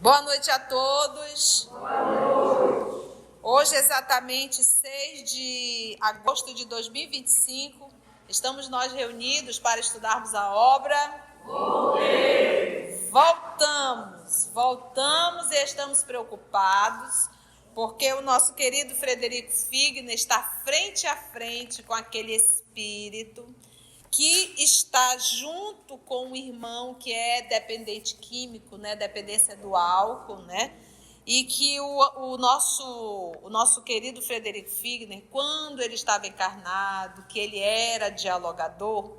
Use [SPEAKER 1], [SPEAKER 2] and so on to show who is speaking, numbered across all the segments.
[SPEAKER 1] Boa noite a todos. Boa noite. Hoje, exatamente 6 de agosto de 2025, estamos nós reunidos para estudarmos a obra. Voltamos e estamos preocupados, porque o nosso querido Frederico Figner está frente a frente com aquele espírito que está junto com o irmão que é dependente químico, né, dependência do álcool, né, e que o nosso querido Frederico Figner, quando ele estava encarnado, que ele era dialogador,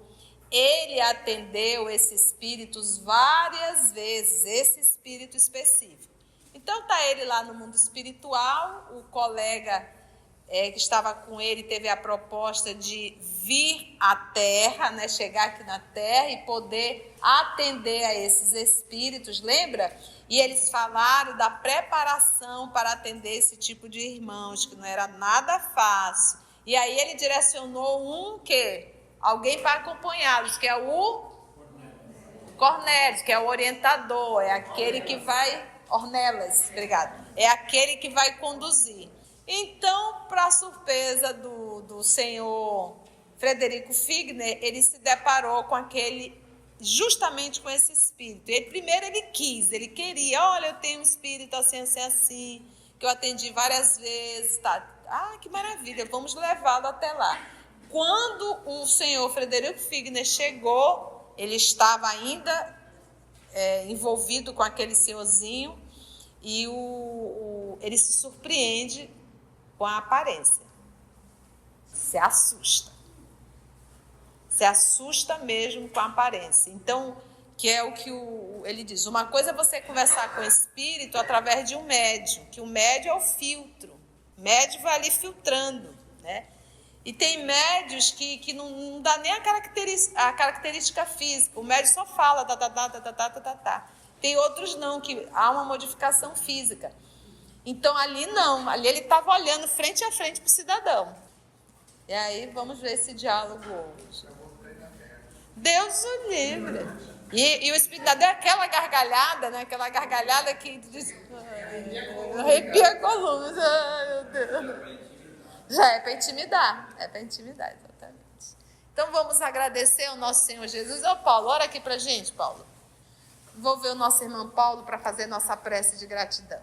[SPEAKER 1] ele atendeu esses espíritos várias vezes, esse espírito específico. Então está ele lá no mundo espiritual, o colega que estava com ele teve a proposta de vir à Terra, né, chegar aqui na Terra e poder atender a esses espíritos, lembra? E eles falaram da preparação para atender esse tipo de irmãos, que não era nada fácil. E aí ele direcionou alguém para acompanhá-los, que é o Cornélio, que é o orientador, é aquele que vai... Ornelas, obrigado. É aquele que vai conduzir. Então, para surpresa do senhor Frederico Figner, ele se deparou com justamente com esse espírito. Primeiro ele queria, olha, eu tenho um espírito assim, que eu atendi várias vezes, tá? Ah, que maravilha, vamos levá-lo até lá. Quando o senhor Frederico Figner chegou, ele estava ainda envolvido com aquele senhorzinho e ele se surpreende com a aparência. Se assusta mesmo com a aparência. Então, que é o que ele diz, uma coisa é você conversar com o espírito através de um médium, que o médium é o filtro. O médium vai ali filtrando, né? E tem médios que não dá nem a característica física. O médium só fala, tá. Tem outros não, que há uma modificação física. Então, ali não. Ali ele estava olhando frente a frente para o cidadão. E aí, vamos ver esse diálogo hoje. Deus o livre. E o espírito deu aquela gargalhada, né? Aquela gargalhada que diz... Arrepia a coluna. Ai, meu Deus. Já é para intimidar, exatamente. Então vamos agradecer ao nosso Senhor Jesus. Ô Paulo, ora aqui para a gente, Paulo. Vou ver o nosso irmão Paulo para fazer nossa prece de gratidão.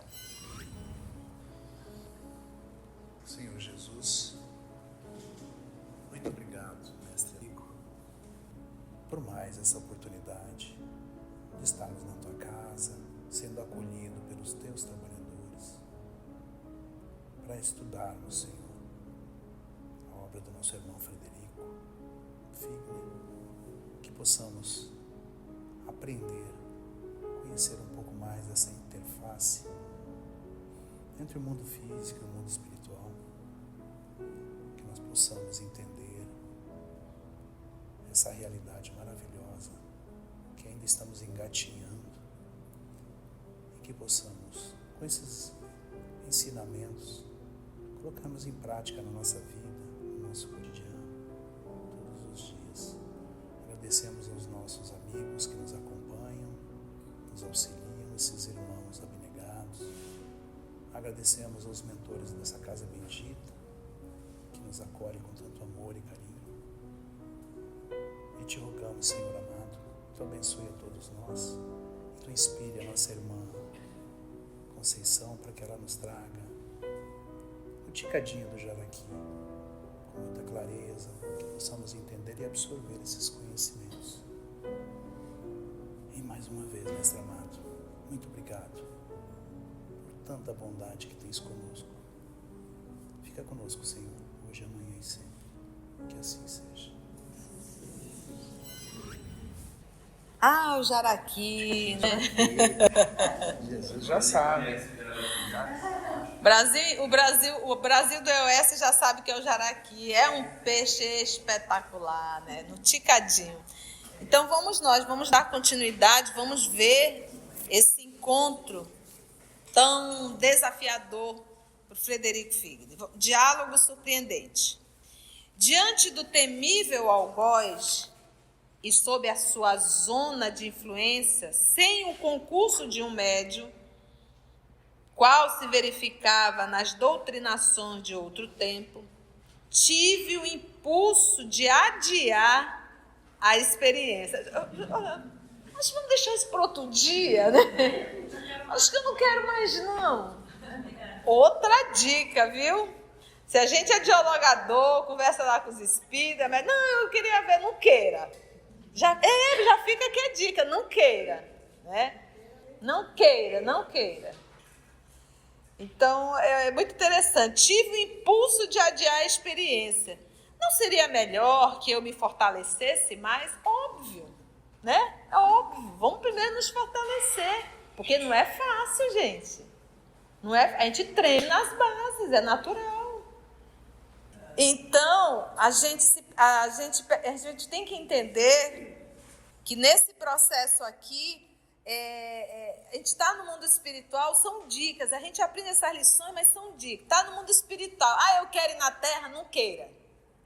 [SPEAKER 2] Senhor Jesus, muito obrigado, Mestre Rico, por mais essa oportunidade de estarmos na tua casa, sendo acolhido pelos teus trabalhadores, para estudarmos, Senhor, do nosso irmão Frederico Figner, que possamos aprender, conhecer um pouco mais dessa interface entre o mundo físico e o mundo espiritual, que nós possamos entender essa realidade maravilhosa que ainda estamos engatinhando e que possamos, com esses ensinamentos, colocarmos em prática na nossa vida, nosso cotidiano, todos os dias. Agradecemos aos nossos amigos que nos acompanham, nos auxiliam, esses irmãos abnegados. Agradecemos aos mentores dessa casa bendita, que nos acolhem com tanto amor e carinho. E te rogamos, Senhor amado, tu abençoe a todos nós, e tu inspire a nossa irmã Conceição para que ela nos traga o ticadinho do jaraqui, com muita clareza, que possamos entender e absorver esses conhecimentos. E mais uma vez, Mestre amado, muito obrigado por tanta bondade que tens conosco. Fica conosco, Senhor, hoje, amanhã e sempre. Que assim seja.
[SPEAKER 1] Ah, o jaraqui, né?
[SPEAKER 2] Jesus já sabe.
[SPEAKER 1] O Brasil do EOS já sabe que é o jaraqui. É um peixe espetacular, né? No ticadinho. Então vamos dar continuidade, vamos ver esse encontro tão desafiador para o Frederico Figner. Diálogo surpreendente. Diante do temível algoz e sob a sua zona de influência, sem o concurso de um médium, qual se verificava nas doutrinações de outro tempo, tive o impulso de adiar a experiência. Acho que vamos deixar isso para outro dia, né? Acho que eu não quero mais, não. Outra dica, viu? Se a gente é dialogador, conversa lá com os espíritas, mas não, eu queria ver, não queira. Já fica aqui a dica, não queira, né? Não queira. Então, é muito interessante. Tive o impulso de adiar a experiência. Não seria melhor que eu me fortalecesse mais? Óbvio, né? É óbvio. Vamos primeiro nos fortalecer, porque não é fácil, gente. Não é, a gente treina nas bases, é natural. Então, a gente tem que entender que nesse processo aqui, a gente está no mundo espiritual, são dicas, a gente aprende essas lições, mas são dicas. Está no mundo espiritual, eu quero ir na Terra, não queira.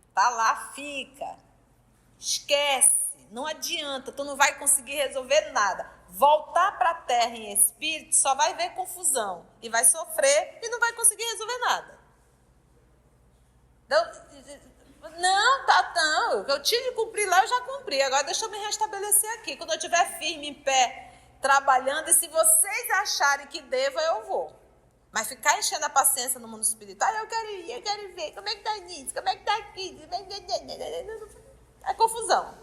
[SPEAKER 1] Está lá, fica. Esquece, não adianta, tu não vai conseguir resolver nada. Voltar para a Terra em espírito só vai ver confusão e vai sofrer e não vai conseguir resolver nada. Então, não, o que eu tinha de cumprir lá eu já cumpri, agora deixa eu me restabelecer aqui. Quando eu estiver firme, em pé, trabalhando, e se vocês acharem que devo, eu vou. Mas ficar enchendo a paciência no mundo espiritual, eu quero ir, eu quero ver, como é que está nisso, como é que está aqui, é confusão.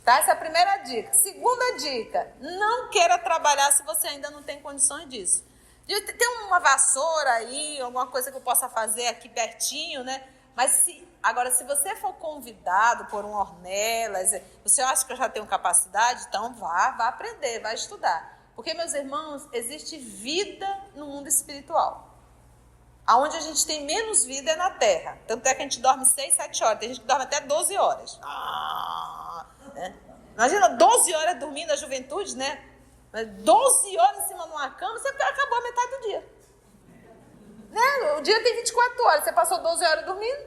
[SPEAKER 1] Tá? Essa é a primeira dica. Segunda dica, não queira trabalhar se você ainda não tem condições disso. Tem uma vassoura aí, alguma coisa que eu possa fazer aqui pertinho, né? Mas se você for convidado por um Ornelas, você acha que eu já tenho capacidade? Então vá aprender, vá estudar. Porque, meus irmãos, existe vida no mundo espiritual. Aonde a gente tem menos vida é na Terra. Tanto é que a gente dorme 6, 7 horas. Tem gente que dorme até 12 horas. Né? Imagina 12 horas dormindo na juventude, né? 12 horas em cima de uma cama, você acabou a metade do dia. Né? O dia tem 24 horas, você passou 12 horas dormindo.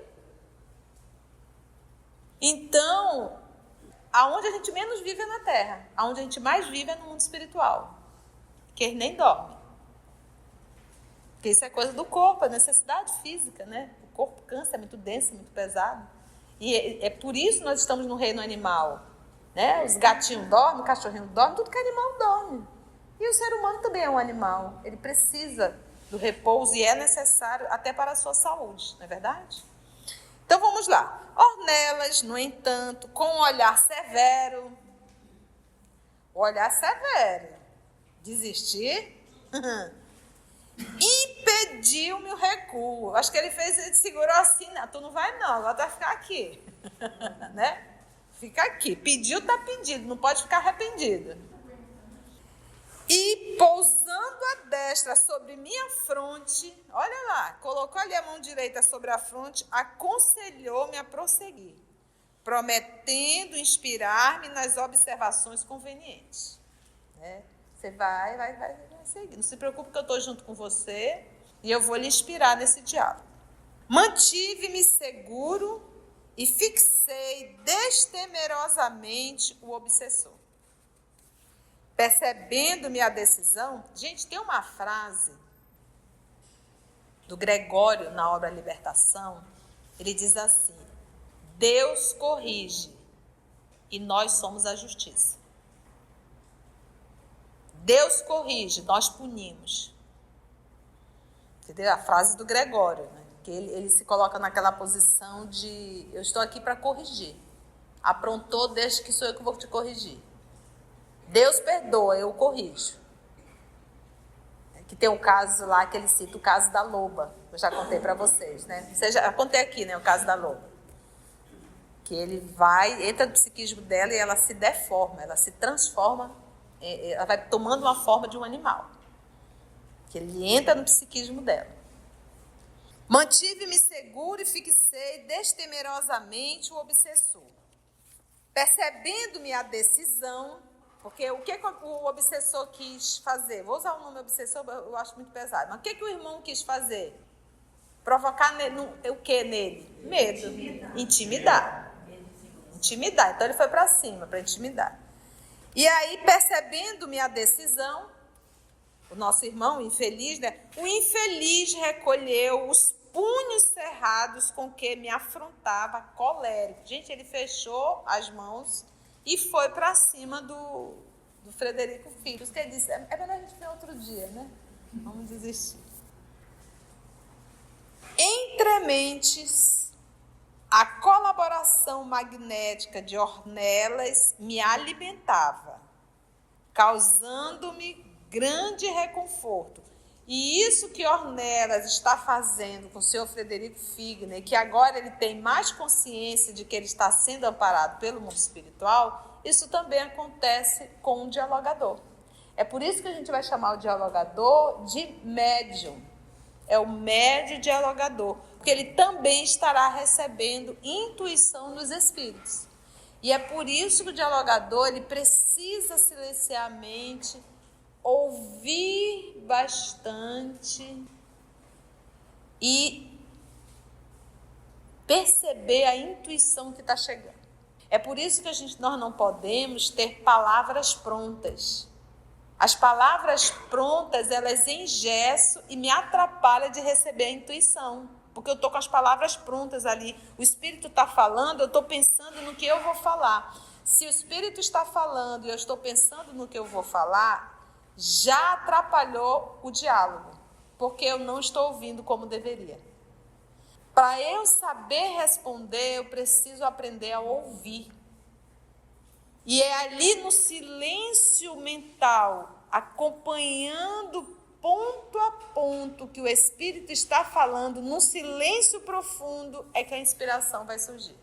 [SPEAKER 1] Então, aonde a gente menos vive é na Terra. Aonde a gente mais vive é no mundo espiritual. Que eles nem dormem. Porque isso é coisa do corpo, é necessidade física, né? O corpo cansa, é muito denso, muito pesado. E é por isso que nós estamos no reino animal. Né? Os gatinhos dormem, o cachorrinho dorme, tudo que é animal dorme. E o ser humano também é um animal. Ele precisa do repouso e é necessário até para a sua saúde, não é verdade? Então vamos lá. Ornelas, no entanto, com um olhar severo. O olhar severo. Desistir? Impediu-me o recuo. Acho que ele segurou assim, não, tu não vai não, agora tu vai ficar aqui. Né? Fica aqui. Pediu, está pedido. Não pode ficar arrependido. E pousando a destra sobre minha fronte, olha lá, colocou ali a mão direita sobre a fronte, aconselhou-me a prosseguir, prometendo inspirar-me nas observações convenientes. Né? Você vai seguir. Não se preocupe que eu estou junto com você e eu vou lhe inspirar nesse diálogo. Mantive-me seguro e fixei destemerosamente o obsessor. Percebendo minha decisão, gente, tem uma frase do Gregório na obra Libertação, ele diz assim: Deus corrige e nós somos a justiça. Deus corrige, nós punimos. Entendeu? A frase do Gregório, né? Que ele se coloca naquela posição de eu estou aqui para corrigir. Aprontou, deixa que sou eu que vou te corrigir. Deus perdoa, eu corrijo. Que tem um caso lá que ele cita, o caso da loba. Eu já contei para vocês, né? Eu contei aqui, né? O caso da loba. Que ele entra no psiquismo dela e ela se deforma, ela se transforma, ela vai tomando uma forma de um animal. Que ele entra no psiquismo dela. Mantive-me seguro e fixei destemerosamente o obsessor. Percebendo-me a decisão, porque o que o obsessor quis fazer? Vou usar o nome obsessor, eu acho muito pesado. Mas o que o irmão quis fazer? Provocar o que nele? Medo. Intimidar. Então ele foi para cima, para intimidar. E aí, percebendo-me a decisão, o nosso irmão infeliz, né? O infeliz recolheu os punhos cerrados com que me afrontava colérico. Gente, ele fechou as mãos e foi para cima do Frederico Filho. Que ele disse, é melhor a gente ver outro dia, né? Vamos desistir. Entre mentes, a colaboração magnética de Ornelas me alimentava, causando-me grande reconforto. E isso que Ornelas está fazendo com o senhor Frederico Figner, que agora ele tem mais consciência de que ele está sendo amparado pelo mundo espiritual, isso também acontece com o dialogador. É por isso que a gente vai chamar o dialogador de médium. É o médium dialogador, porque ele também estará recebendo intuição dos espíritos. E é por isso que o dialogador ele precisa silenciar a mente, ouvir bastante e perceber a intuição que está chegando. É por isso que nós não podemos ter palavras prontas. As palavras prontas, elas engessam e me atrapalham de receber a intuição. Porque eu estou com as palavras prontas ali. O Espírito está falando, eu estou pensando no que eu vou falar. Se o Espírito está falando e eu estou pensando no que eu vou falar, já atrapalhou o diálogo. Porque eu não estou ouvindo como deveria. Para eu saber responder, eu preciso aprender a ouvir. E é ali no silêncio mental, acompanhando ponto a ponto que o Espírito está falando, no silêncio profundo, é que a inspiração vai surgir.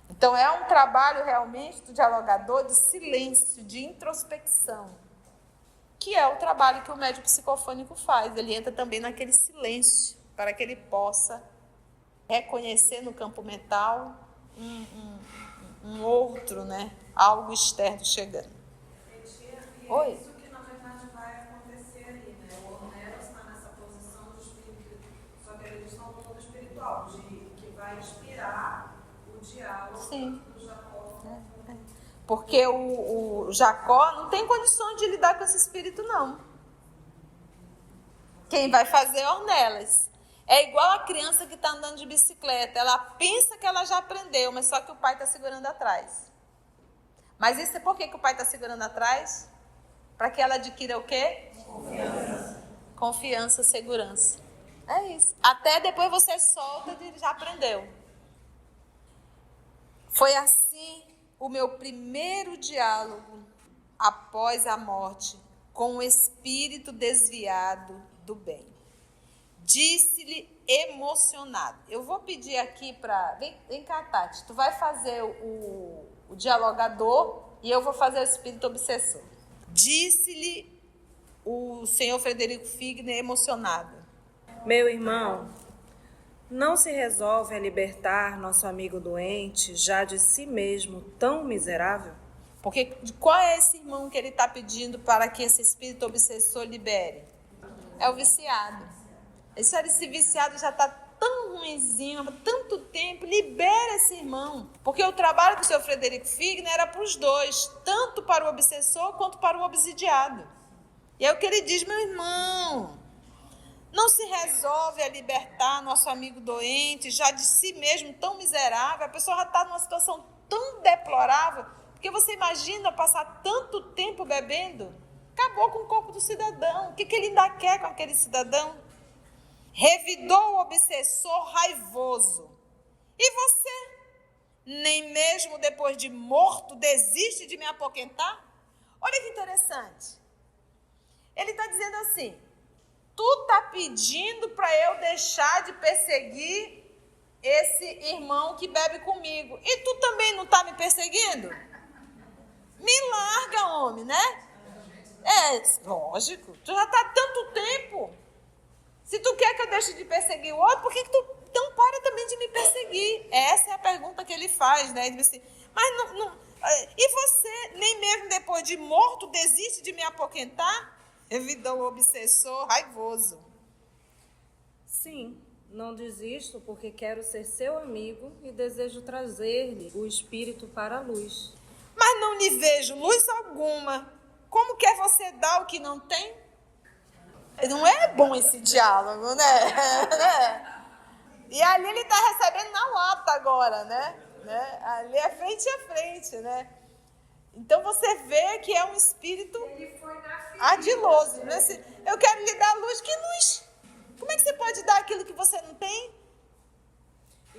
[SPEAKER 1] Então é um trabalho realmente do dialogador de silêncio, de introspecção, que é o trabalho que o médium psicofônico faz. Ele entra também naquele silêncio, para que ele possa reconhecer no campo mental um outro, né? Algo externo chegando. Oi?
[SPEAKER 3] Isso que, na verdade, vai acontecer ali, né? O Ornelas está nessa posição do espírito, só que eles estão no mundo espiritual, que vai inspirar o diálogo.
[SPEAKER 1] Sim.
[SPEAKER 3] Do Jacó.
[SPEAKER 1] Porque o Jacó não tem condições de lidar com esse espírito, não. Quem vai fazer é Ornelas. É igual a criança que está andando de bicicleta. Ela pensa que ela já aprendeu, mas só que o pai está segurando atrás. Mas isso é por que o pai está segurando atrás? Para que ela adquira o quê? Confiança. Confiança, segurança. É isso. Até depois você solta e já aprendeu. Foi assim o meu primeiro diálogo após a morte com o espírito desviado do bem. Disse-lhe emocionado. Eu vou pedir aqui para... Vem cá, Tati. Tu vai fazer o dialogador e eu vou fazer o espírito obsessor. Disse-lhe o senhor Frederico Figner emocionado.
[SPEAKER 3] Meu irmão, não se resolve a libertar nosso amigo doente já de si mesmo tão miserável?
[SPEAKER 1] Porque qual é esse irmão que ele está pedindo para que esse espírito obsessor libere? É o viciado. Esse viciado já está tão ruinzinho, há tanto tempo, libera esse irmão. Porque o trabalho do senhor Frederico Figner era para os dois, tanto para o obsessor quanto para o obsidiado. E é o que ele diz, meu irmão, não se resolve a libertar nosso amigo doente, já de si mesmo tão miserável, a pessoa já está numa situação tão deplorável, porque você imagina passar tanto tempo bebendo, acabou com o corpo do cidadão, o que ele ainda quer com aquele cidadão? Revidou o obsessor raivoso. E você, nem mesmo depois de morto, desiste de me apoquentar? Olha que interessante. Ele está dizendo assim, tu está pedindo para eu deixar de perseguir esse irmão que bebe comigo. E tu também não está me perseguindo? Me larga, homem, né? É, lógico. Tu já está há tanto tempo. Se tu quer que eu deixe de perseguir o outro, por que tu não para também de me perseguir? Essa é a pergunta que ele faz, né? Ele diz assim, mas não, e você, nem mesmo depois de morto, desiste de me apoquentar? Revidou o obsessor raivoso.
[SPEAKER 3] Sim, não desisto porque quero ser seu amigo e desejo trazer-lhe o espírito para a luz.
[SPEAKER 1] Mas não lhe vejo luz alguma. como quer você dar o que não tem? Não é bom esse diálogo, né? E ali ele está recebendo na lata agora, né? Ali é frente a frente, né? Então você vê que é um espírito ardiloso. Né? Eu quero lhe dar luz. Que luz? Como é que você pode dar aquilo que você não tem?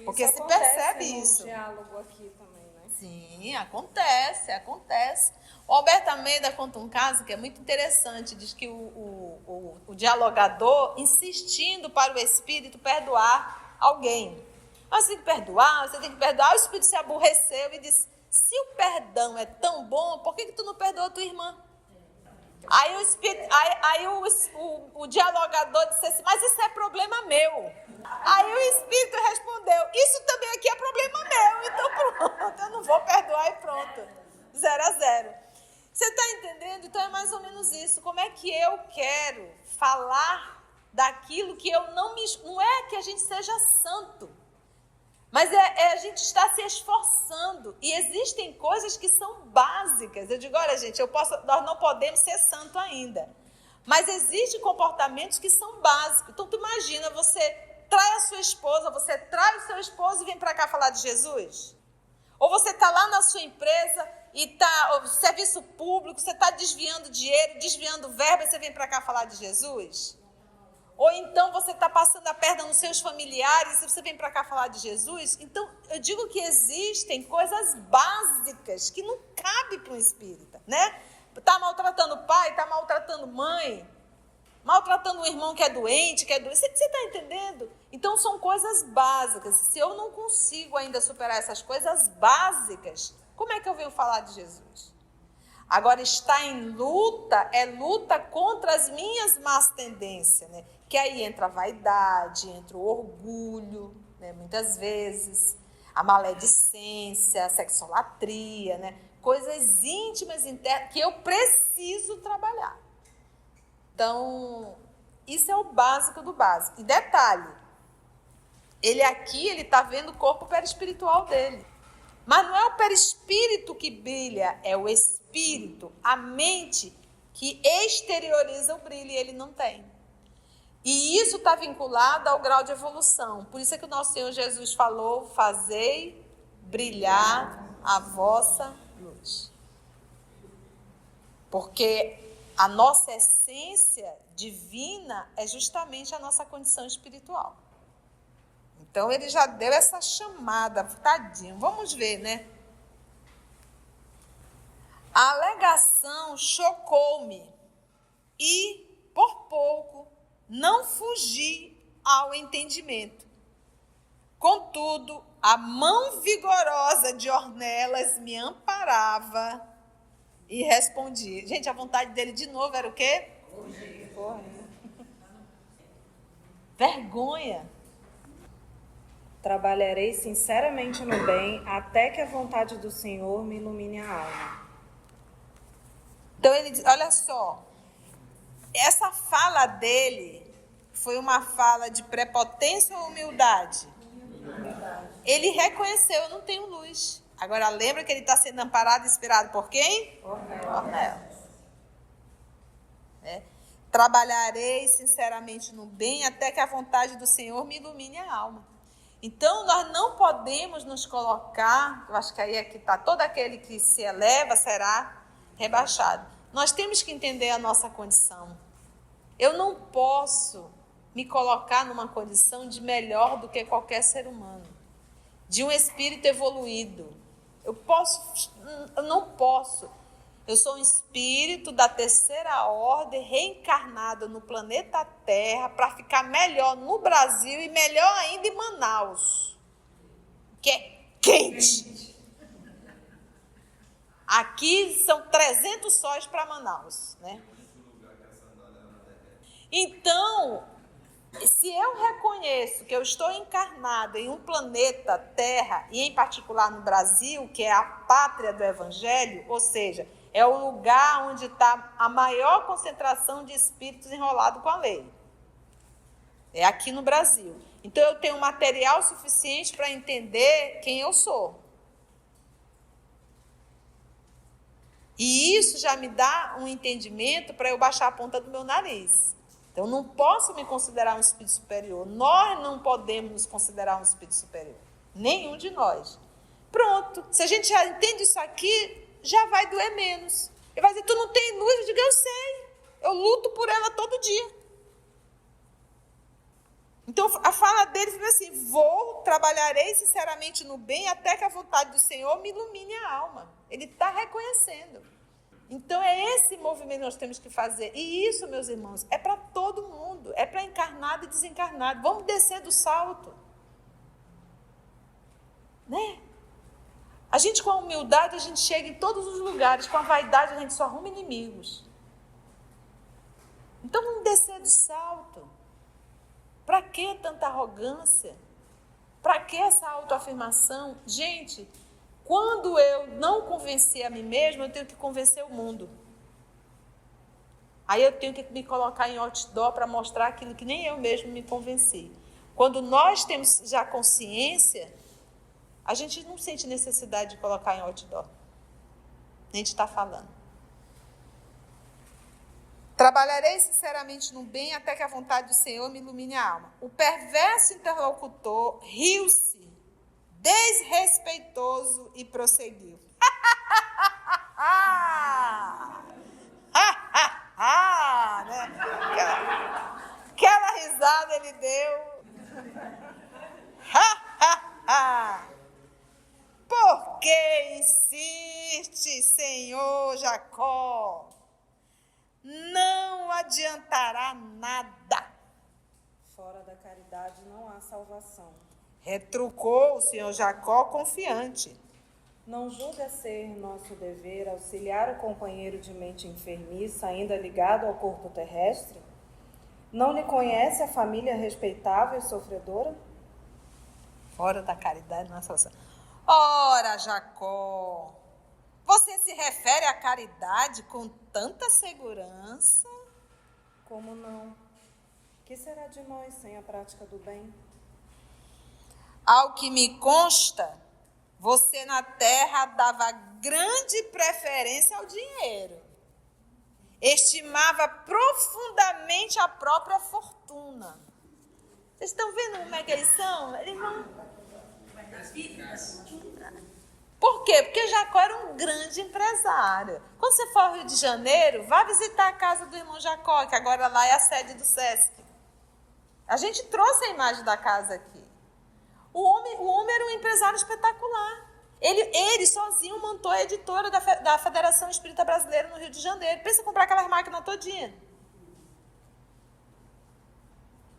[SPEAKER 1] Porque se percebe isso.
[SPEAKER 3] Diálogo aqui também, né?
[SPEAKER 1] Sim, acontece. O Alberto Almeida conta um caso que é muito interessante. Diz que o dialogador insistindo para o espírito perdoar alguém. Você tem que perdoar. O espírito se aborreceu e disse: se o perdão é tão bom, por que tu não perdoa a tua irmã? Aí o dialogador disse assim: mas isso é problema meu. Aí o espírito respondeu: isso também aqui é problema meu. Então pronto, eu não vou perdoar e pronto. 0-0. Você está entendendo? Então é mais ou menos isso. Como é que eu quero falar daquilo que eu não me... Não é que a gente seja santo, mas a gente está se esforçando. E existem coisas que são básicas. Eu digo: olha, gente, nós não podemos ser santo ainda. Mas existem comportamentos que são básicos. Então, tu imagina, você trai a sua esposa, você trai o seu esposo e vem para cá falar de Jesus? Ou você está lá na sua empresa e está serviço público, você está desviando dinheiro, desviando verba, e você vem para cá falar de Jesus? Ou então você está passando a perna nos seus familiares e você vem para cá falar de Jesus? Então, eu digo que existem coisas básicas que não cabem para um espírita, né? Está maltratando o pai, está maltratando mãe, maltratando um irmão que é doente. Você está entendendo? Então, são coisas básicas. Se eu não consigo ainda superar essas coisas básicas, como é que eu venho falar de Jesus? Agora, estar em luta é luta contra as minhas más tendências, né? Que aí entra a vaidade, entra o orgulho, né? Muitas vezes, a maledicência, a sexolatria, né? Coisas íntimas, internas, que eu preciso trabalhar. Então, isso é o básico do básico. E detalhe, ele está vendo o corpo perispiritual dele. Mas não é o perispírito que brilha, é o espírito, a mente, que exterioriza o brilho e ele não tem. E isso está vinculado ao grau de evolução. Por isso é que o nosso Senhor Jesus falou: fazei brilhar a vossa luz. Porque a nossa essência divina é justamente a nossa condição espiritual. Então, ele já deu essa chamada, tadinho. Vamos ver, né? A alegação chocou-me e, por pouco, não fugi ao entendimento. Contudo, a mão vigorosa de Ornelas me amparava e respondi. Gente, a vontade dele de novo era o quê? Correr. Vergonha.
[SPEAKER 3] Trabalharei sinceramente no bem, até que a vontade do Senhor me ilumine a alma.
[SPEAKER 1] Então ele diz, olha só, essa fala dele foi uma fala de prepotência ou humildade? Humildade. Ele reconheceu: eu não tenho luz. Agora lembra que ele está sendo amparado e inspirado por quem? Ornelas. Trabalharei sinceramente no bem, até que a vontade do Senhor me ilumine a alma. Então, nós não podemos nos colocar, eu acho que aí é que está, todo aquele que se eleva será rebaixado. Nós temos que entender a nossa condição. Eu não posso me colocar numa condição de melhor do que qualquer ser humano, de um espírito evoluído. Eu não posso. Eu sou um espírito da terceira ordem, reencarnado no planeta Terra, para ficar melhor no Brasil e melhor ainda em Manaus, que é quente. Aqui são 300 sóis para Manaus, né? Então, se eu reconheço que eu estou encarnada em um planeta Terra, e em particular no Brasil, que é a pátria do Evangelho, ou seja, é o lugar onde está a maior concentração de espíritos enrolados com a lei. É aqui no Brasil. Então, eu tenho material suficiente para entender quem eu sou. E isso já me dá um entendimento para eu baixar a ponta do meu nariz. Então, eu não posso me considerar um espírito superior. Nós não podemos nos considerar um espírito superior. Nenhum de nós. Pronto. Se a gente já entende isso aqui, já vai doer menos. Ele vai dizer, tu não tem luz? Eu digo, eu sei. Eu luto por ela todo dia. Então, a fala dele foi assim, trabalharei sinceramente no bem até que a vontade do Senhor me ilumine a alma. Ele está reconhecendo. Então, é esse movimento que nós temos que fazer. E isso, meus irmãos, é para todo mundo. É para encarnado e desencarnado. Vamos descer do salto. Né? A gente, com a humildade, a gente chega em todos os lugares. Com a vaidade, a gente só arruma inimigos. Então, vamos descer do salto. Para que tanta arrogância? Para que essa autoafirmação? Gente, quando eu não convencer a mim mesma, eu tenho que convencer o mundo. Aí eu tenho que me colocar em outdoor para mostrar aquilo que nem eu mesmo me convenci. Quando nós temos já consciência, a gente não sente necessidade de colocar em outdoor. A gente está falando. Trabalharei sinceramente no bem até que a vontade do Senhor me ilumine a alma. O perverso interlocutor riu-se, desrespeitoso, e prosseguiu. Né? Aquela risada ele deu. Por que insiste, Senhor Jacó? Não adiantará nada.
[SPEAKER 3] Fora da caridade não há salvação.
[SPEAKER 1] Retrucou o senhor Jacó confiante.
[SPEAKER 3] Não julga ser nosso dever auxiliar o companheiro de mente enfermiça, ainda ligado ao corpo terrestre? Não lhe conhece a família respeitável e sofredora?
[SPEAKER 1] Fora da caridade não há salvação. Ora, Jacó, você se refere à caridade com tanta segurança?
[SPEAKER 3] Como não? Que será de nós sem a prática do bem?
[SPEAKER 1] Ao que me consta, você na terra dava grande preferência ao dinheiro. Estimava profundamente a própria fortuna. Vocês estão vendo como é que eles são? Eles não... Por quê? Porque Jacó era um grande empresário. Quando você for ao Rio de Janeiro, vá visitar a casa do irmão Jacó, que agora lá é a sede do SESC. A gente trouxe a imagem da casa aqui. O homem era um empresário espetacular. Ele sozinho montou a editora da Federação Espírita Brasileira no Rio de Janeiro. Pensa em comprar aquelas máquinas todinha.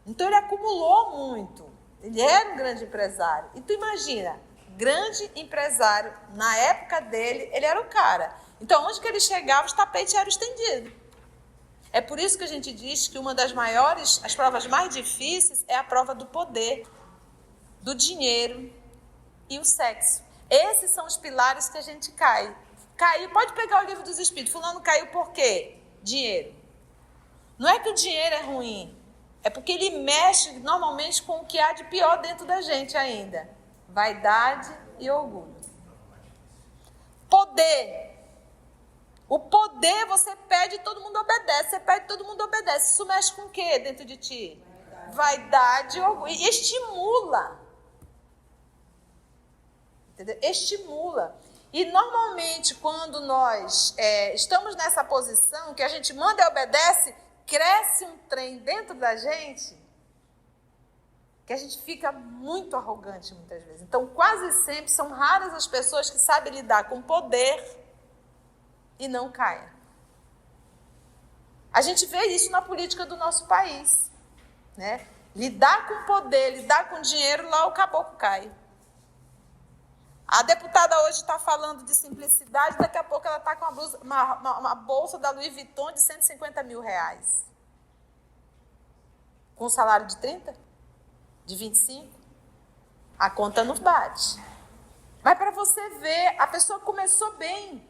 [SPEAKER 1] Então ele acumulou muito. Ele era um grande empresário. E tu imagina, grande empresário, na época dele, ele era o cara. Então, onde que ele chegava, os tapetes eram estendidos. É por isso que a gente diz que uma das maiores, as provas mais difíceis é a prova do poder, do dinheiro e o sexo. Esses são os pilares que a gente cai. Caiu, pode pegar o livro dos Espíritos. Fulano caiu por quê? Dinheiro. Não é que o dinheiro é ruim, é porque ele mexe normalmente com o que há de pior dentro da gente ainda. Vaidade e orgulho. Poder. O poder você pede e todo mundo obedece. Você pede e todo mundo obedece. Isso mexe com o que dentro de ti? Vaidade e orgulho. E estimula. Entendeu? Estimula. E normalmente quando nós estamos nessa posição que a gente manda e obedece, cresce um trem dentro da gente que a gente fica muito arrogante muitas vezes. Então, quase sempre, são raras as pessoas que sabem lidar com poder e não caem. A gente vê isso na política do nosso país, né? Lidar com poder, lidar com dinheiro, lá o caboclo cai. A deputada hoje está falando de simplicidade, daqui a pouco ela está com uma bolsa da Louis Vuitton de 150 mil reais. Com um salário de 30? De 25? A conta não bate. Mas para você ver, a pessoa começou bem.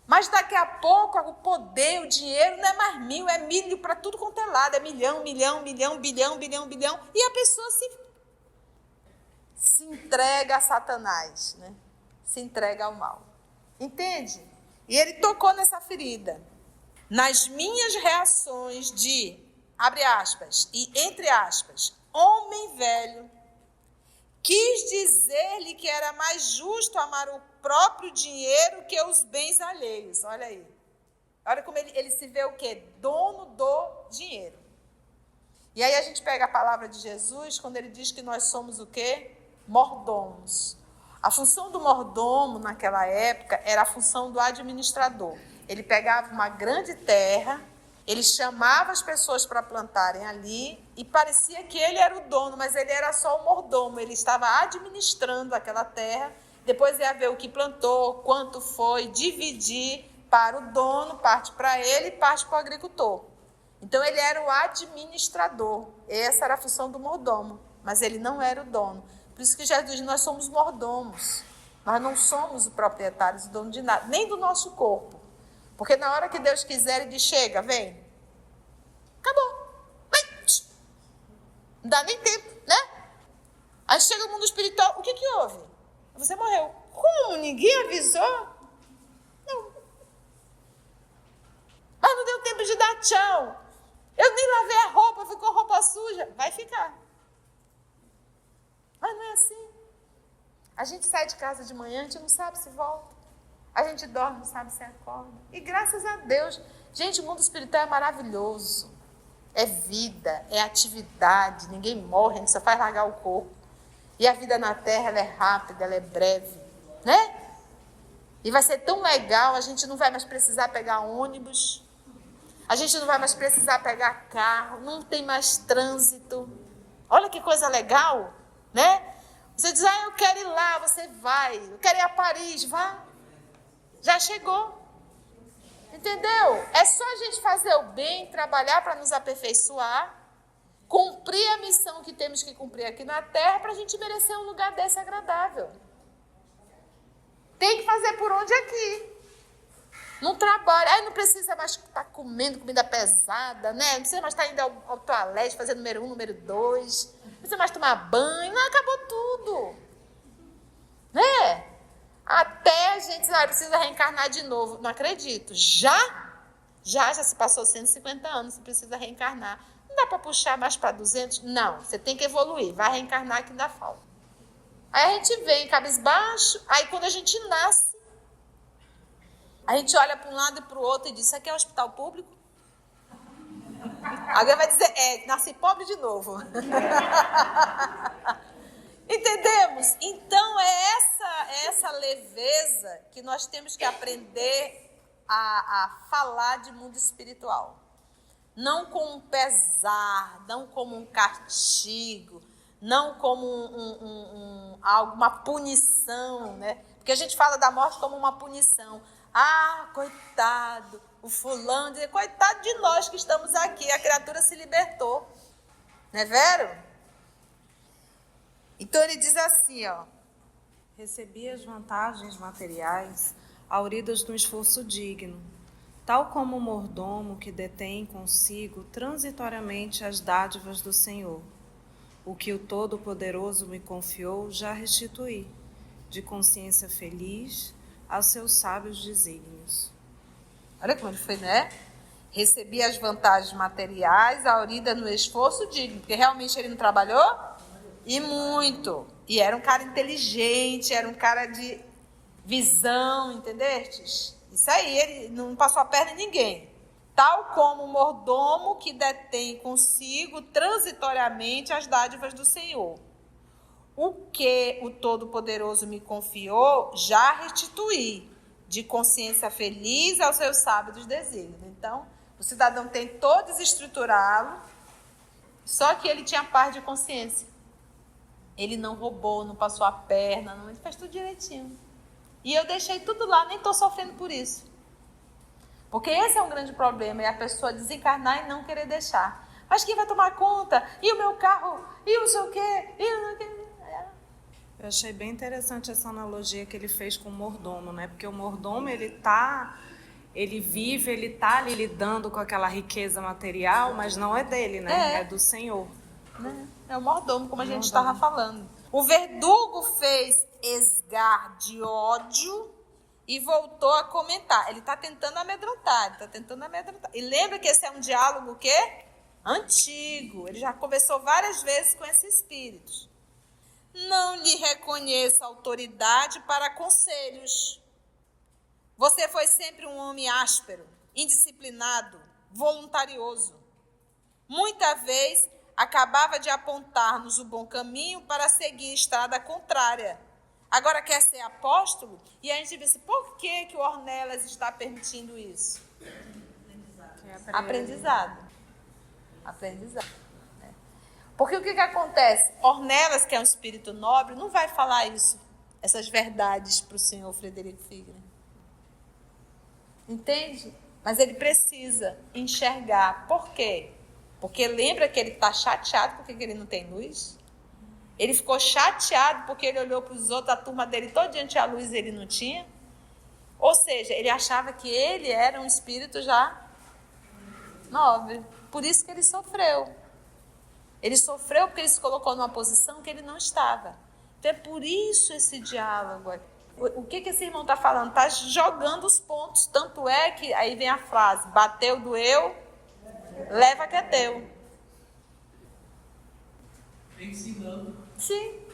[SPEAKER 1] Mas daqui a pouco o poder, o dinheiro não é mais mil, é milho para tudo quanto é lado. É milhão, bilhão. E a pessoa se entrega a Satanás, né? Se entrega ao mal. Entende? E ele tocou nessa ferida. Nas minhas reações de, abre aspas, e entre aspas, homem velho, quis dizer-lhe que era mais justo amar o próprio dinheiro que os bens alheios. Olha aí. Olha como ele se vê o quê? Dono do dinheiro. E aí a gente pega a palavra de Jesus quando ele diz que nós somos o quê? Mordomos. A função do mordomo naquela época era a função do administrador. Ele pegava uma grande terra, ele chamava as pessoas para plantarem ali e parecia que ele era o dono, mas ele era só o mordomo. Ele estava administrando aquela terra, depois ia ver o que plantou, quanto foi, dividir para o dono, parte para ele e parte para o agricultor. Então ele era o administrador. Essa era a função do mordomo, mas ele não era o dono. Por isso que Jesus diz, nós somos mordomos. Nós não somos os proprietários, o dono de nada, nem do nosso corpo. Porque na hora que Deus quiser, ele diz, chega, vem. Acabou. Vem. Não dá nem tempo, né? Aí chega o mundo espiritual, o que houve? Você morreu. Como? Ninguém avisou? Não. Mas não deu tempo de dar tchau. Eu nem lavei a roupa, ficou roupa suja. Vai ficar. Mas não é assim. A gente sai de casa de manhã, a gente não sabe se volta. A gente dorme, não sabe se acorda. E graças a Deus. Gente, o mundo espiritual é maravilhoso. É vida, é atividade. Ninguém morre, a gente só faz largar o corpo. E a vida na Terra, ela é rápida, ela é breve. Né? E vai ser tão legal, a gente não vai mais precisar pegar ônibus. A gente não vai mais precisar pegar carro. Não tem mais trânsito. Olha que coisa legal. Né? Você diz, eu quero ir lá, você vai. Eu quero ir a Paris, vá. Já chegou. Entendeu? É só a gente fazer o bem, trabalhar para nos aperfeiçoar, cumprir a missão que temos que cumprir aqui na Terra para a gente merecer um lugar desse agradável. Tem que fazer por onde aqui. Não trabalha, aí não precisa mais estar comendo comida pesada, né? Não precisa mais estar indo ao toalete, fazer número 1, número 2. Não precisa mais tomar banho. Não, acabou tudo. Né? Até a gente precisa reencarnar de novo. Não acredito. Já se passou 150 anos, você precisa reencarnar. Não dá para puxar mais para 200? Não, você tem que evoluir. Vai reencarnar que ainda falta. Aí a gente vem cabisbaixo, aí quando a gente nasce, a gente olha para um lado e para o outro e diz, isso aqui é um hospital público? Alguém vai dizer, nasci pobre de novo. Entendemos? Então é essa leveza que nós temos que aprender a falar de mundo espiritual. Não como um pesar, não como um castigo, não como uma punição, né? Porque a gente fala da morte como uma punição. Coitado, o fulano, coitado de nós que estamos aqui, a criatura se libertou. Não é vero? Então ele diz assim,
[SPEAKER 3] recebi as vantagens materiais hauridas do esforço digno, tal como o mordomo que detém consigo transitoriamente as dádivas do Senhor. O que o Todo-Poderoso me confiou, já restituí, de consciência feliz, aos seus sábios desígnios.
[SPEAKER 1] Olha como ele foi, né? Recebi as vantagens materiais, haurida no esforço digno, porque realmente ele não trabalhou? E muito. E era um cara inteligente, era um cara de visão, entendestes? Isso aí, ele não passou a perna em ninguém. Tal como o mordomo que detém consigo transitoriamente as dádivas do Senhor. O que o Todo-Poderoso me confiou, já restituí, de consciência feliz aos seus sábios desígnios. Então, o cidadão tem todo desestruturá-lo, só que ele tinha paz de consciência. Ele não roubou, não passou a perna, ele fez tudo direitinho. E eu deixei tudo lá, nem estou sofrendo por isso. Porque esse é um grande problema, é a pessoa desencarnar e não querer deixar. Mas quem vai tomar conta? E o meu carro? E o seu quê? E o meu quê?
[SPEAKER 3] Eu achei bem interessante essa analogia que ele fez com o mordomo, né? Porque o mordomo, ele vive, ele está ali lidando com aquela riqueza material, mas não é dele, né? É do Senhor.
[SPEAKER 1] É o mordomo, como a gente estava falando. O verdugo fez esgar de ódio e voltou a comentar. Ele está tentando amedrontar, E lembra que esse é um diálogo o quê? Antigo. Ele já conversou várias vezes com esses espíritos. Não lhe reconheço autoridade para conselhos. Você foi sempre um homem áspero, indisciplinado, voluntarioso. Muita vez acabava de apontar-nos o bom caminho para seguir estrada contrária. Agora quer ser apóstolo? E a gente disse, por que o Ornelas está permitindo isso? Aprendizado. Porque o que acontece? Ornelas, que é um espírito nobre, não vai falar isso, essas verdades para o senhor Frederico Figner. Entende? Mas ele precisa enxergar. Por quê? Porque lembra que ele está chateado porque ele não tem luz? Ele ficou chateado porque ele olhou para os outros, a turma dele todinha tinha luz e ele não tinha. Ou seja, ele achava que ele era um espírito já nobre. Por isso que ele sofreu. Ele sofreu porque ele se colocou numa posição que ele não estava. Então é por isso esse diálogo aqui. O que esse irmão está falando? Está jogando os pontos. Tanto é que aí vem a frase, bateu, doeu, leva que é teu.
[SPEAKER 4] Ensinando.
[SPEAKER 1] Sim.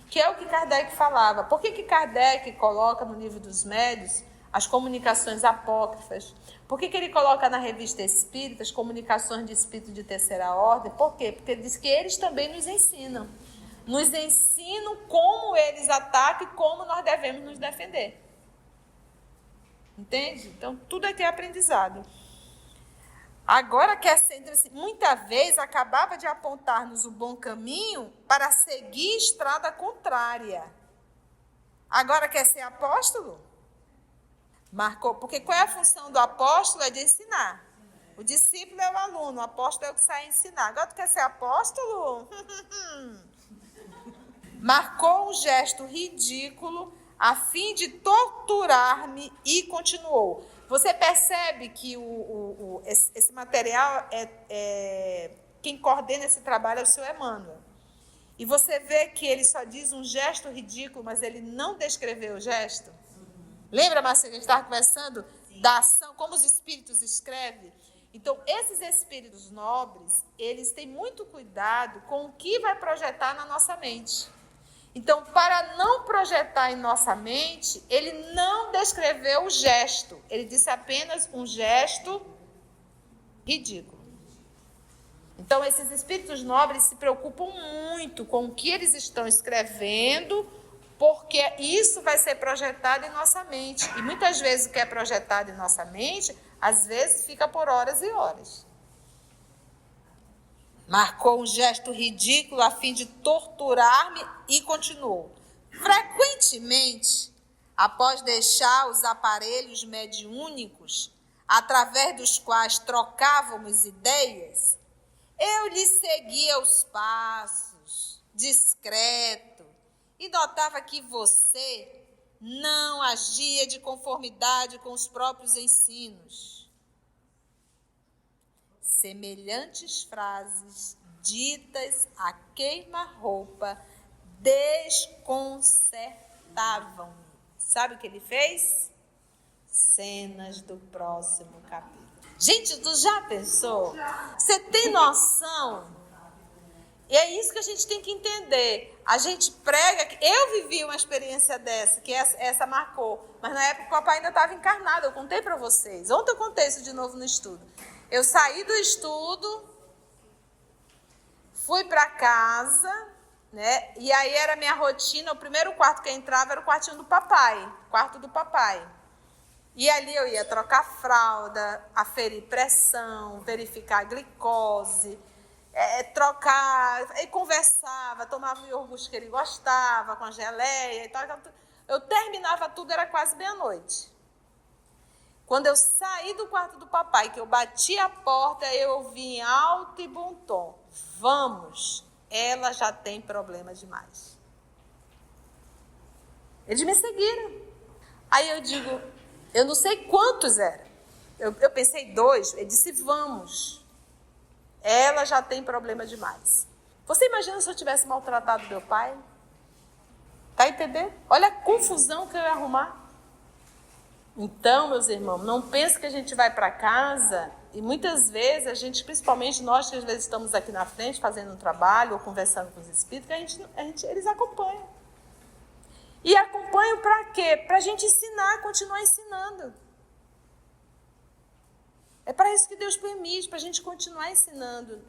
[SPEAKER 1] Que é o que Kardec falava. Por que Kardec coloca no Livro dos Médiuns as comunicações apócrifas? Por que ele coloca na Revista Espírita as comunicações de espírito de terceira ordem? Por quê? Porque ele diz que eles também nos ensinam. Nos ensinam como eles atacam e como nós devemos nos defender. Entende? Então, tudo aqui é aprendizado. Agora quer ser, muita vez acabava de apontar-nos o bom caminho para seguir estrada contrária. Agora quer ser apóstolo? Marcou, porque qual é a função do apóstolo? É de ensinar. O discípulo é o aluno, o apóstolo é o que sai a ensinar. Agora tu quer ser apóstolo? Marcou um gesto ridículo a fim de torturar-me e continuou. Você percebe que esse material, quem coordena esse trabalho é o seu Emmanuel. E você vê que ele só diz um gesto ridículo, mas ele não descreveu o gesto. Lembra, Marcelo, que a gente estava conversando da ação, como os espíritos escrevem? Então, esses espíritos nobres, eles têm muito cuidado com o que vai projetar na nossa mente. Então, para não projetar em nossa mente, ele não descreveu o gesto. Ele disse apenas um gesto ridículo. Então, esses espíritos nobres se preocupam muito com o que eles estão escrevendo, porque isso vai ser projetado em nossa mente. E muitas vezes o que é projetado em nossa mente, às vezes fica por horas e horas. Marcou um gesto ridículo a fim de torturar-me e continuou. Frequentemente, após deixar os aparelhos mediúnicos, através dos quais trocávamos ideias, eu lhe seguia os passos, discreto, e notava que você não agia de conformidade com os próprios ensinos. Semelhantes frases ditas a queima-roupa desconcertavam-me. Sabe o que ele fez? Cenas do próximo capítulo. Gente, tu já pensou? Você tem noção? E é isso que a gente tem que entender. A gente prega... Eu vivi uma experiência dessa, que essa marcou. Mas na época o papai ainda estava encarnado. Eu contei para vocês. Ontem eu contei isso de novo no estudo. Eu saí do estudo, fui para casa, né? E aí era a minha rotina. O primeiro quarto que eu entrava era o quartinho do papai. Quarto do papai. E ali eu ia trocar fralda, aferir pressão, verificar a glicose... trocar, e conversava, tomava o iogurte que ele gostava, com a geleia e tal. Eu terminava tudo, era quase meia-noite. Quando eu saí do quarto do papai, que eu bati a porta, eu ouvi em alto e bom tom: vamos, ela já tem problema demais. Eles me seguiram. Aí eu digo, eu não sei quantos eram. Eu pensei 2, ele disse, vamos. Ela já tem problema demais. Você imagina se eu tivesse maltratado meu pai? Tá entendendo? Olha a confusão que eu ia arrumar. Então, meus irmãos, não pense que a gente vai para casa e muitas vezes a gente, principalmente nós que às vezes estamos aqui na frente fazendo um trabalho ou conversando com os espíritos, eles acompanham. E acompanham para quê? Para a gente ensinar, continuar ensinando. É para isso que Deus permite, para a gente continuar ensinando.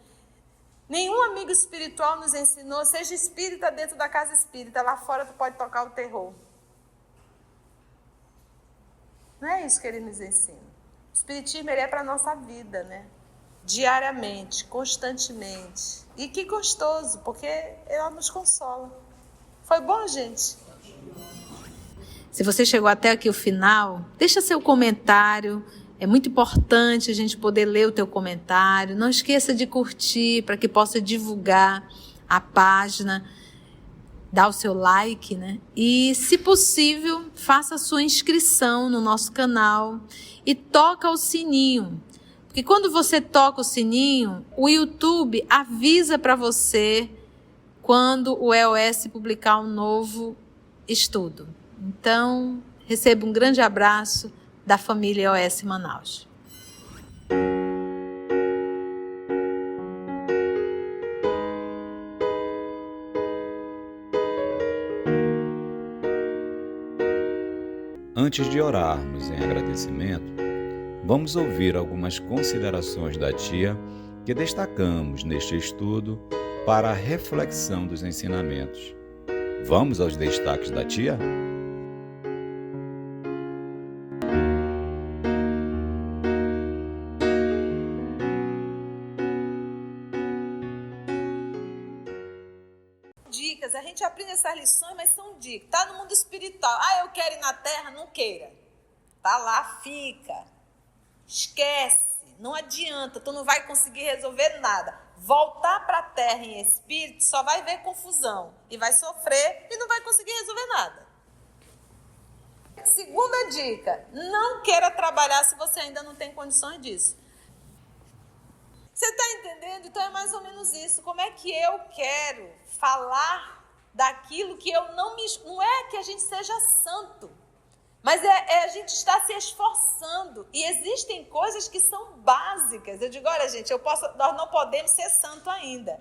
[SPEAKER 1] Nenhum amigo espiritual nos ensinou, seja espírita dentro da casa espírita, lá fora tu pode tocar o terror. Não é isso que ele nos ensina. O espiritismo ele é para a nossa vida, né? Diariamente, constantemente. E que gostoso, porque ela nos consola. Foi bom, gente? Se você chegou até aqui o final, deixa seu comentário. É muito importante a gente poder ler o teu comentário. Não esqueça de curtir para que possa divulgar a página. Dá o seu like, né? E, se possível, faça a sua inscrição no nosso canal e toca o sininho. Porque quando você toca o sininho, o YouTube avisa para você quando o EOS publicar um novo estudo. Então, receba um grande abraço da família EOS Manaus.
[SPEAKER 5] Antes de orarmos em agradecimento, vamos ouvir algumas considerações da tia que destacamos neste estudo para a reflexão dos ensinamentos. Vamos aos destaques da tia?
[SPEAKER 1] Dicas, a gente aprende essas lições, mas são dicas. Tá no mundo espiritual. Eu quero ir na Terra, não queira. Tá lá, fica. Esquece. Não adianta, tu não vai conseguir resolver nada. Voltar para a Terra em espírito só vai ver confusão. E vai sofrer e não vai conseguir resolver nada. Segunda dica, não queira trabalhar se você ainda não tem condições disso. Você está entendendo? Então é mais ou menos isso. Como é que eu quero falar daquilo que eu não me... Não é que a gente seja santo, mas a gente está se esforçando. E existem coisas que são básicas. Eu digo, olha gente, nós não podemos ser santo ainda.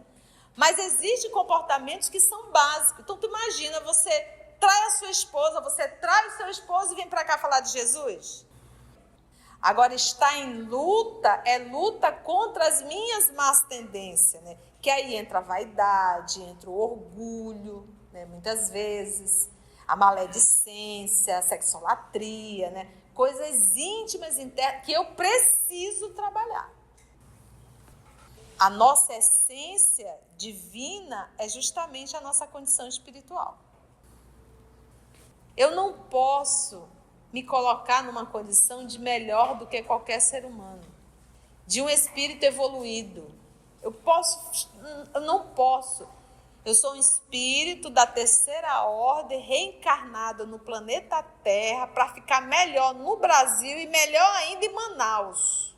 [SPEAKER 1] Mas existem comportamentos que são básicos. Então tu imagina, você trai a sua esposa, você trai o seu esposo e vem para cá falar de Jesus? Agora, estar em luta é luta contra as minhas más tendências, né? Que aí entra a vaidade, entra o orgulho, né? Muitas vezes, a maledicência, a sexolatria, né? Coisas íntimas, internas, que eu preciso trabalhar. A nossa essência divina é justamente a nossa condição espiritual. Eu não posso me colocar numa condição de melhor do que qualquer ser humano, de um espírito evoluído. Eu não posso. Eu sou um espírito da terceira ordem, reencarnado no planeta Terra, para ficar melhor no Brasil e melhor ainda em Manaus.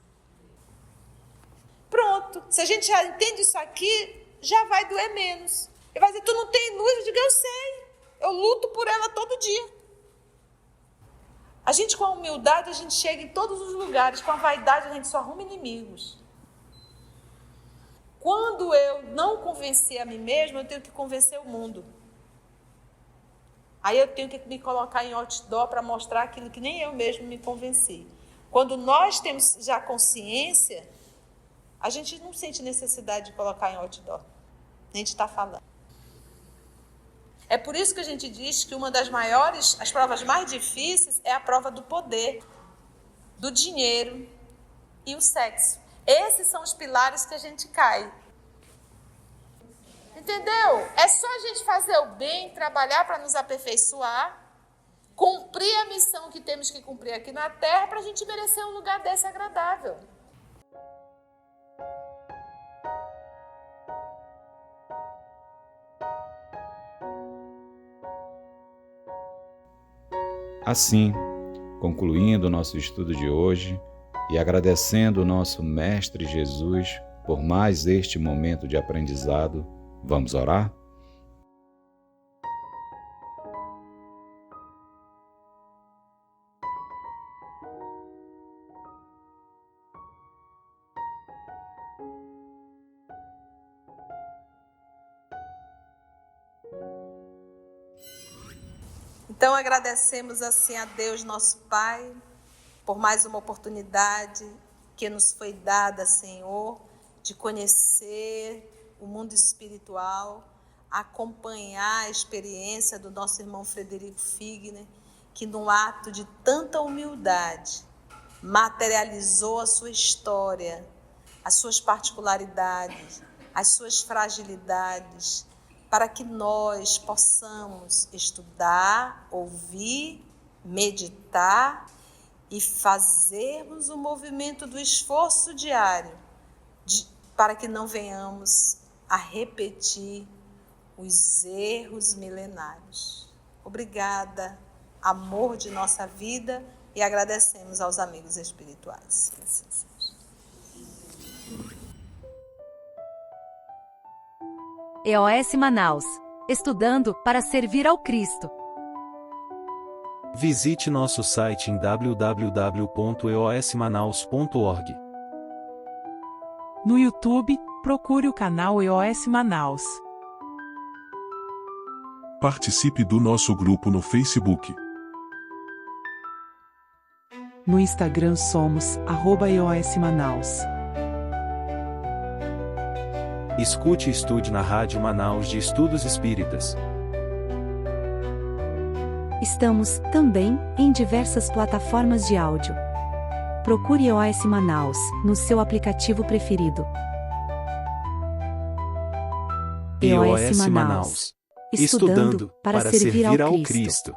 [SPEAKER 1] Pronto. Se a gente já entende isso aqui, já vai doer menos. Ele vai dizer, tu não tem luz? Eu digo, eu sei. Eu luto por ela todo dia. A gente, com a humildade, a gente chega em todos os lugares. Com a vaidade, a gente só arruma inimigos. Quando eu não convencer a mim mesma, eu tenho que convencer o mundo. Aí eu tenho que me colocar em outdoor para mostrar aquilo que nem eu mesmo me convenci. Quando nós temos já consciência, a gente não sente necessidade de colocar em outdoor. A gente está falando. É por isso que a gente diz que uma das maiores, as provas mais difíceis é a prova do poder, do dinheiro e o sexo. Esses são os pilares que a gente cai. Entendeu? É só a gente fazer o bem, trabalhar para nos aperfeiçoar, cumprir a missão que temos que cumprir aqui na Terra para a gente merecer um lugar desse agradável.
[SPEAKER 5] Assim, concluindo o nosso estudo de hoje e agradecendo o nosso Mestre Jesus por mais este momento de aprendizado, vamos orar?
[SPEAKER 1] Então agradecemos assim a Deus, nosso Pai, por mais uma oportunidade que nos foi dada, Senhor, de conhecer o mundo espiritual, acompanhar a experiência do nosso irmão Frederico Figner, que num ato de tanta humildade materializou a sua história, as suas particularidades, as suas fragilidades, para que nós possamos estudar, ouvir, meditar e fazermos o movimento do esforço diário para que não venhamos a repetir os erros milenários. Obrigada, amor de nossa vida, e agradecemos aos amigos espirituais. Assim seja.
[SPEAKER 6] EOS Manaus. Estudando para servir ao Cristo.
[SPEAKER 7] Visite nosso site em www.eosmanaus.org.
[SPEAKER 8] No YouTube, procure o canal EOS Manaus.
[SPEAKER 9] Participe do nosso grupo no Facebook.
[SPEAKER 8] No Instagram somos @EOS Manaus.
[SPEAKER 7] Escute e estude na Rádio Manaus de Estudos Espíritas.
[SPEAKER 6] Estamos, também, em diversas plataformas de áudio. Procure EOS Manaus, no seu aplicativo preferido.
[SPEAKER 7] EOS Manaus. Estudando para servir ao Cristo.